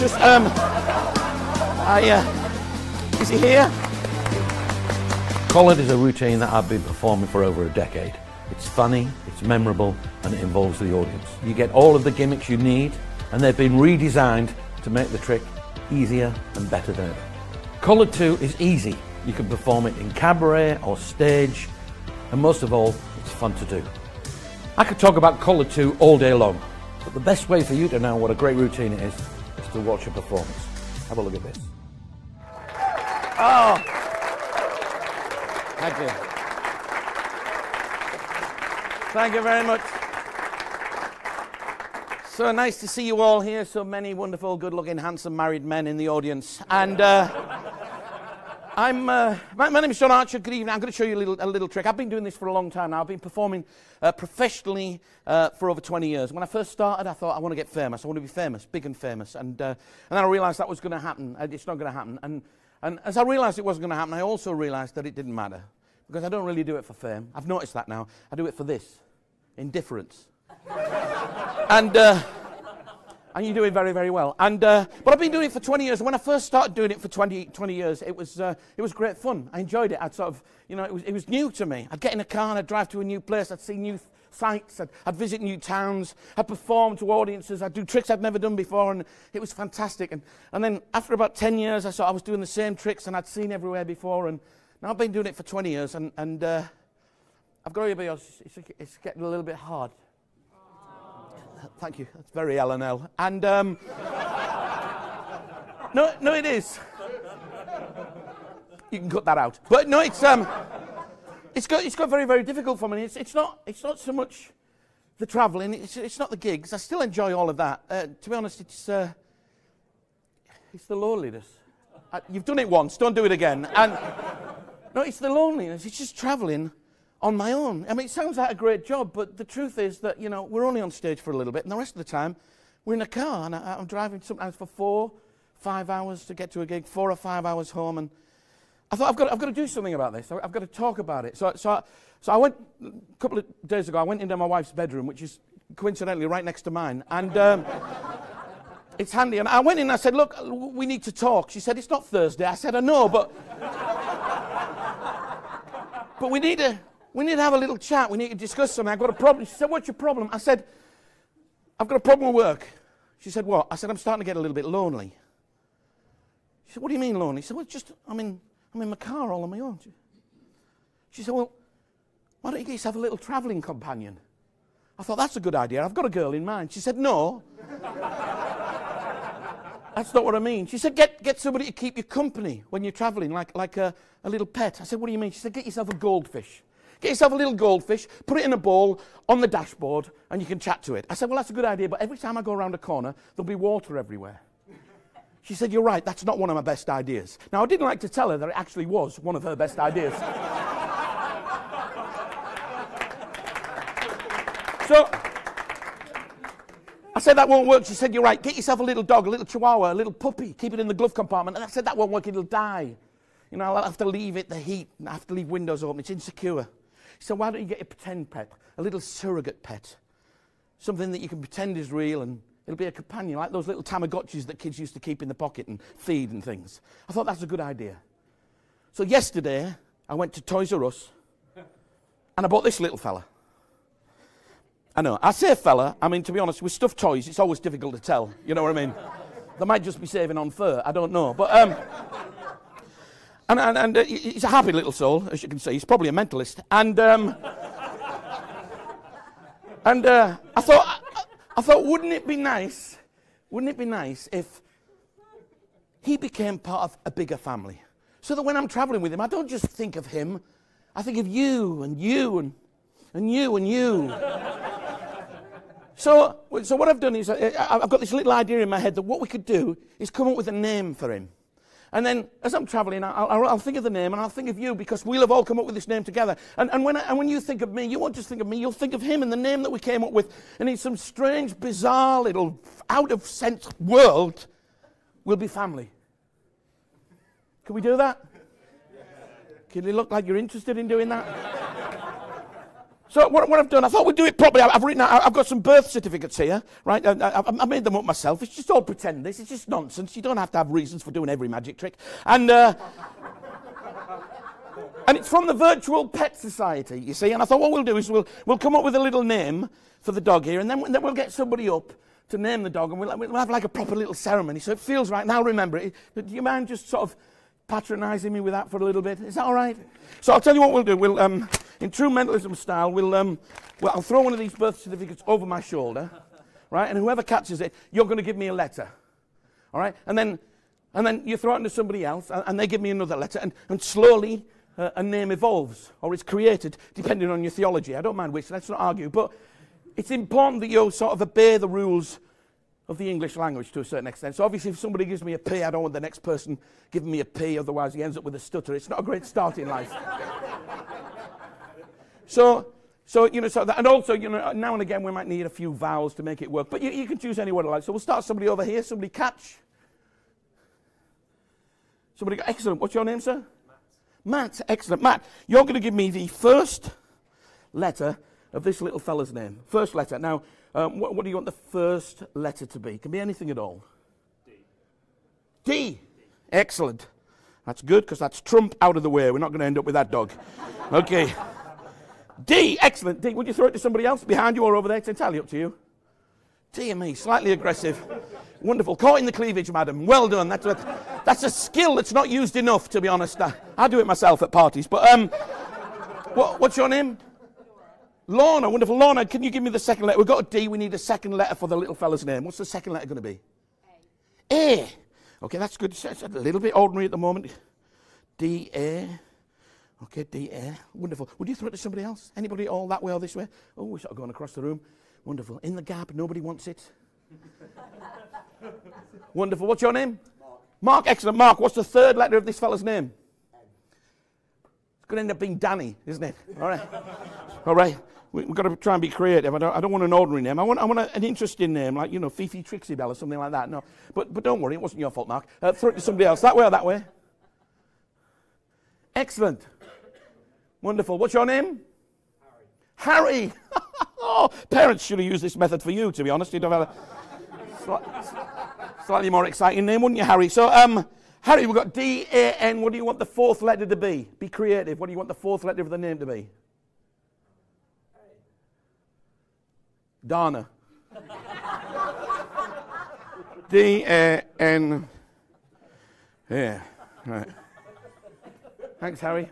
just, is he here? Collared is a routine that I've been performing for over a decade. It's funny, it's memorable, and it involves the audience. You get all of the gimmicks you need, and they've been redesigned to make the trick easier and better than ever. Collared 2 is easy. You can perform it in cabaret or stage, and most of all, it's fun to do. I could talk about Collared 2 all day long, but the best way for you to know what a great routine it is to watch a performance. Have a look at this. Oh, thank you. Thank you very much. So nice to see you all here, so many wonderful, good-looking, handsome married men in the audience. And my name is John Archer. Good evening. I'm going to show you a little trick. I've been doing this for a long time now. I've been performing professionally for over 20 years. When I first started, I thought, I want to get famous. I want to be famous, big and famous. And then I realized that was going to happen. It's not going to happen. And as I realized it wasn't going to happen, I also realized that it didn't matter. Because I don't really do it for fame. I've noticed that now. I do it for this. Indifference. And you do it very, very well. But I've been doing it for 20 years. When I first started doing it for 20 years, it was great fun. I enjoyed it. I'd sort of, it was new to me. I'd get in a car and I'd drive to a new place. I'd see new sights. I'd visit new towns. I'd perform to audiences. I'd do tricks I'd never done before, and it was fantastic. And then after about 10 years, I saw I was doing the same tricks and I'd seen everywhere before. And now I've been doing it for 20 years, and I've got to be honest, it's getting a little bit hard. Thank you. That's very L&L. And no, it is. You can cut that out. But no, it's got very, very difficult for me. It's not so much the travelling. It's not the gigs. I still enjoy all of that. To be honest, it's the loneliness. You've done it once. Don't do it again. And no, it's the loneliness. It's just travelling on my own. I mean, it sounds like a great job, but the truth is that, we're only on stage for a little bit, and the rest of the time, we're in a car, and I'm driving sometimes for 4, 5 hours to get to a gig, 4 or 5 hours home, and I thought, I've got to do something about this. I've got to talk about it. So I went, a couple of days ago, I went into my wife's bedroom, which is coincidentally right next to mine, and it's handy, and I went in and I said, look, we need to talk. She said, it's not Thursday. I said, I know, but we need to have a little chat. We need to discuss something. I've got a problem. She said, what's your problem? I said, I've got a problem with work. She said, what? I said, I'm starting to get a little bit lonely. She said, what do you mean lonely? She said, well, I'm in my car all on my own. She said, well, why don't you get yourself a little travelling companion? I thought, that's a good idea. I've got a girl in mind. She said, no. That's not what I mean. She said, get somebody to keep you company when you're travelling, like a little pet. I said, what do you mean? She said, get yourself a goldfish. Get yourself a little goldfish, put it in a bowl on the dashboard, and you can chat to it. I said, well, that's a good idea, but every time I go around a corner, there'll be water everywhere. She said, you're right, that's not one of my best ideas. Now, I didn't like to tell her that it actually was one of her best ideas. So I said, that won't work. She said, you're right, get yourself a little dog, a little chihuahua, a little puppy, keep it in the glove compartment. And I said, that won't work, it'll die. I'll have to leave it, the heat, and I have to leave windows open, it's insecure. She said, why don't you get a pretend pet, a little surrogate pet, something that you can pretend is real, and it'll be a companion, like those little Tamagotchis that kids used to keep in the pocket and feed and things. I thought that's a good idea. So yesterday, I went to Toys R Us, and I bought this little fella. I know, I say fella, I mean, to be honest, with stuffed toys, it's always difficult to tell, you know what I mean? They might just be saving on fur, I don't know, but And he's a happy little soul, as you can see. He's probably a mentalist. And I thought, wouldn't it be nice if he became part of a bigger family? So that when I'm traveling with him, I don't just think of him. I think of you and you and you and you. So what I've done is I've got this little idea in my head that what we could do is come up with a name for him. And then, as I'm travelling, I'll think of the name, and I'll think of you, because we'll have all come up with this name together. And when you think of me, you won't just think of me, you'll think of him and the name that we came up with. And in some strange, bizarre, little, out-of-sense world, we'll be family. Can we do that? Can you look like you're interested in doing that? So what I've done, I thought we'd do it properly. I've got some birth certificates here, right? I made them up myself. It's just all pretend. This is just nonsense. You don't have to have reasons for doing every magic trick. And it's from the Virtual Pet Society, you see. And I thought what we'll do is we'll come up with a little name for the dog here, and then we'll get somebody up to name the dog, and we'll have like a proper little ceremony, so it feels right. Now remember it. Do you mind just sort of patronising me with that for a little bit? Is that all right? So I'll tell you what we'll do. We'll, in true mentalism style, I'll throw one of these birth certificates over my shoulder, right? And whoever catches it, you're going to give me a letter, all right? And then you throw it into somebody else, and they give me another letter, and slowly a name evolves, or is created, depending on your theology. I don't mind which, let's not argue, but it's important that you sort of obey the rules of the English language to a certain extent. So obviously if somebody gives me a P, I don't want the next person giving me a P, otherwise he ends up with a stutter. It's not a great start in life. So and also, now and again we might need a few vowels to make it work, but you can choose any word I like. So we'll start somebody over here. Somebody catch. Somebody got, excellent. What's your name, sir? Matt, excellent. Matt, you're going to give me the first letter of this little fella's name. First letter. Now, what do you want the first letter to be? It can be anything at all. D. D. Excellent. That's good, because that's Trump out of the way. We're not going to end up with that dog. Okay. D. Excellent. D. Would you throw it to somebody else behind you or over there? It's entirely up to you. Dear me, slightly aggressive. Wonderful. Caught in the cleavage, madam. Well done. That's a skill that's not used enough, to be honest. I do it myself at parties. But what's your name? Lorna. Wonderful. Lorna, can you give me the second letter? We've got a D. We need a second letter for the little fella's name. What's the second letter going to be? A. A. Okay, that's good. It's a little bit ordinary at the moment. D-A. Okay, D-A. Wonderful. Would you throw it to somebody else? Anybody all that way or this way? Oh, we're sort of going across the room. Wonderful. In the gap. Nobody wants it. Wonderful. What's your name? Mark. Mark. Excellent. Mark, what's the third letter of this fella's name? It's going to end up being Danny, isn't it? All right. All right. We've got to try and be creative. I don't want an ordinary name. I want an interesting name, like, Fifi Trixie Bell or something like that. No, but don't worry, it wasn't your fault, Mark. Throw it to somebody else. That way or that way? Excellent. Wonderful. What's your name? Harry. Harry. Oh, parents should have used this method for you, to be honest. You'd have had a slightly more exciting name, wouldn't you, Harry? So, Harry, we've got D-A-N. What do you want the fourth letter to be? Be creative. What do you want the fourth letter of the name to be? Dana. D-A-N. Yeah, right. Thanks, Harry.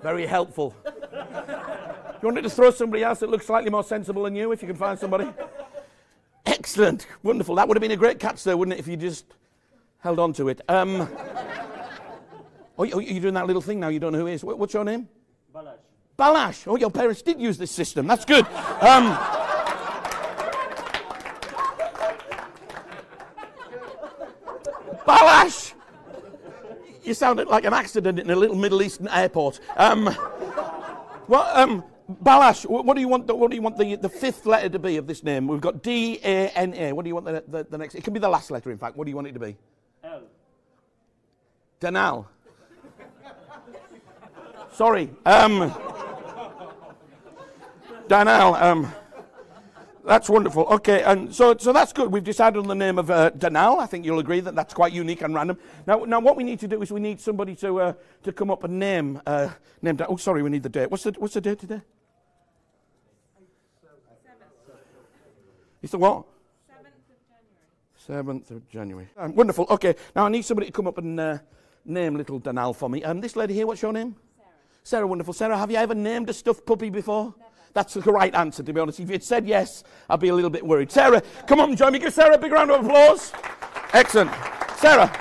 Very helpful. You wanted to throw somebody else that looks slightly more sensible than you, if you can find somebody? Excellent. Wonderful. That would have been a great catch there, wouldn't it, if you just held on to it. Oh, you're doing that little thing now. You don't know who it is. What's your name? Balash. Balash. Oh, your parents did use this system. That's good. Balash. You sounded like an accident in a little Middle Eastern airport. Balash, what do you want the fifth letter to be of this name? We've got D-A-N-A. What do you want the next? It can be the last letter, in fact. What do you want it to be? L. Danal. Sorry. Danal. That's wonderful. Okay, and so that's good. We've decided on the name of Danal. I think you'll agree that that's quite unique and random. Now what we need to do is we need somebody to come up and name. Oh, sorry, we need the date. What's the date today? 7th. It's the what? 7th of January. Wonderful. Okay, now I need somebody to come up and name little Danal for me. This lady here, what's your name? Sarah. Sarah, wonderful. Sarah, have you ever named a stuffed puppy before? Never. That's the right answer, to be honest. If you'd said yes, I'd be a little bit worried. Sarah, come on and join me. Give Sarah a big round of applause. Excellent. Sarah,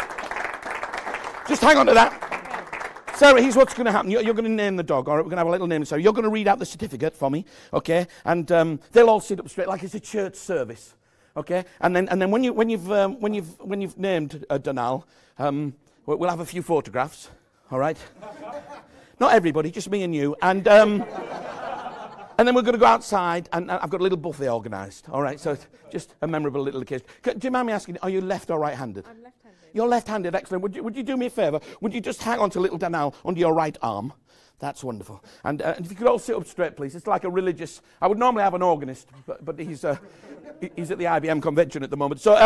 just hang on to that. Sarah, here's what's going to happen. You're going to name the dog, all right? We're going to have a little name. Sarah, you're going to read out the certificate for me, okay? And they'll all sit up straight like it's a church service, okay? And then when you've named Danal, we'll have a few photographs, all right? Not everybody, just me and you. And then we're going to go outside, and I've got a little buffet organised, all right? So it's just a memorable little occasion. Do you mind me asking, are you left or right-handed? I'm left-handed. You're left-handed, excellent. Would you do me a favour? Would you just hang on to little Danal under your right arm? That's wonderful. And if you could all sit up straight, please. It's like a religious... I would normally have an organist, but he's at the IBM convention at the moment. So,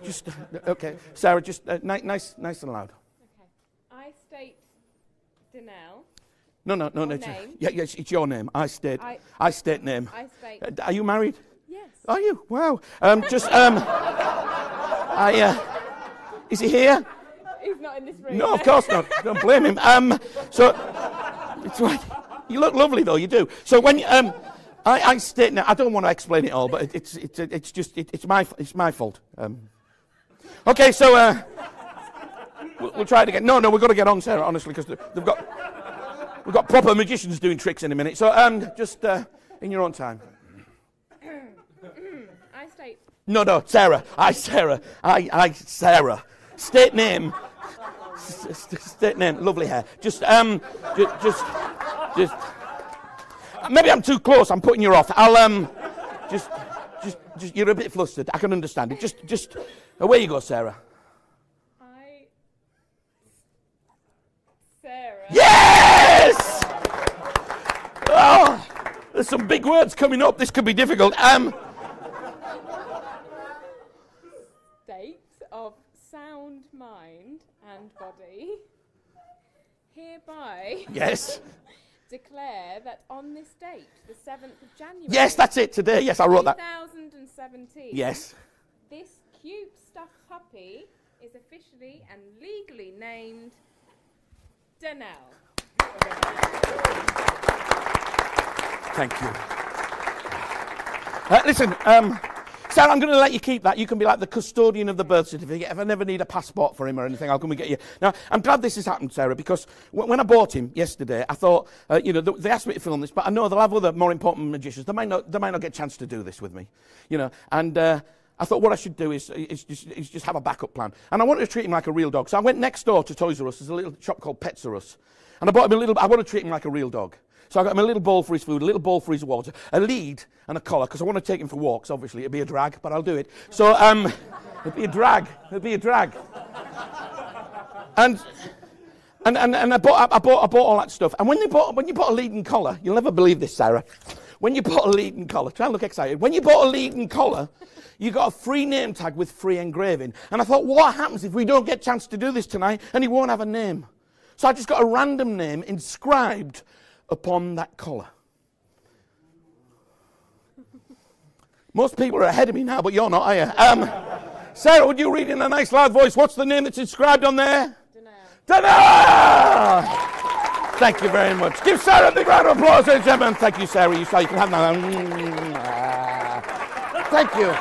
just... okay, Sarah, just nice and loud. Okay. I state Danelle. No. Name. Yeah, it's your name. I state name. I state... Are you married? Yes. Are you? Wow. Is he here? He's not in this room. No, of course not. Don't blame him. So, it's right. You look lovely, though. You do. So when I state now, I don't want to explain it all, but it's my fault. Okay, so we'll try it again. No, we've got to get on, Sarah. Honestly, because we've got proper magicians doing tricks in a minute. So just in your own time. I state. No, Sarah. Sarah. Sarah. State name. State name. Lovely hair. Just. Maybe I'm too close. I'm putting you off. I'll just. You're a bit flustered. I can understand it. Just. Away you go, Sarah. Sarah. Yes! Oh, there's some big words coming up. This could be difficult. State of sound mind and body hereby Yes. declare that on this date, the 7th of January. Yes, that's it today. Yes, I wrote that. 2017. Yes. This cute stuffed puppy is officially and legally named Danelle. Thank you. Listen, Sarah, I'm going to let you keep that. You can be like the custodian of the birth certificate. If I never need a passport for him or anything, I'll come and get you. Now, I'm glad this has happened, Sarah, because when I bought him yesterday, I thought, they asked me to film this, but I know they'll have other more important magicians. They might not get a chance to do this with me, and I thought what I should do is just have a backup plan. And I wanted to treat him like a real dog. So I went next door to Toys R Us. There's a little shop called Pets R Us. And I bought him I want to treat him like a real dog. So I got him a little bowl for his food, a little bowl for his water, a lead and a collar, because I want to take him for walks, obviously. It'd be a drag, but I'll do it. So, it'd be a drag. And I bought all that stuff. And when you bought a lead and collar, you'll never believe this, Sarah. When you bought a lead and collar, try and look excited. When you bought a lead and collar, you got a free name tag with free engraving. And I thought, what happens if we don't get a chance to do this tonight and he won't have a name? So I just got a random name inscribed upon that collar. Most people are ahead of me now, but you're not, are you? Sarah, would you read in a nice loud voice, what's the name that's inscribed on there? Danelle! Thank you very much. Give Sarah a big round of applause, ladies and gentlemen. Thank you, Sarah. You can have that. Thank you.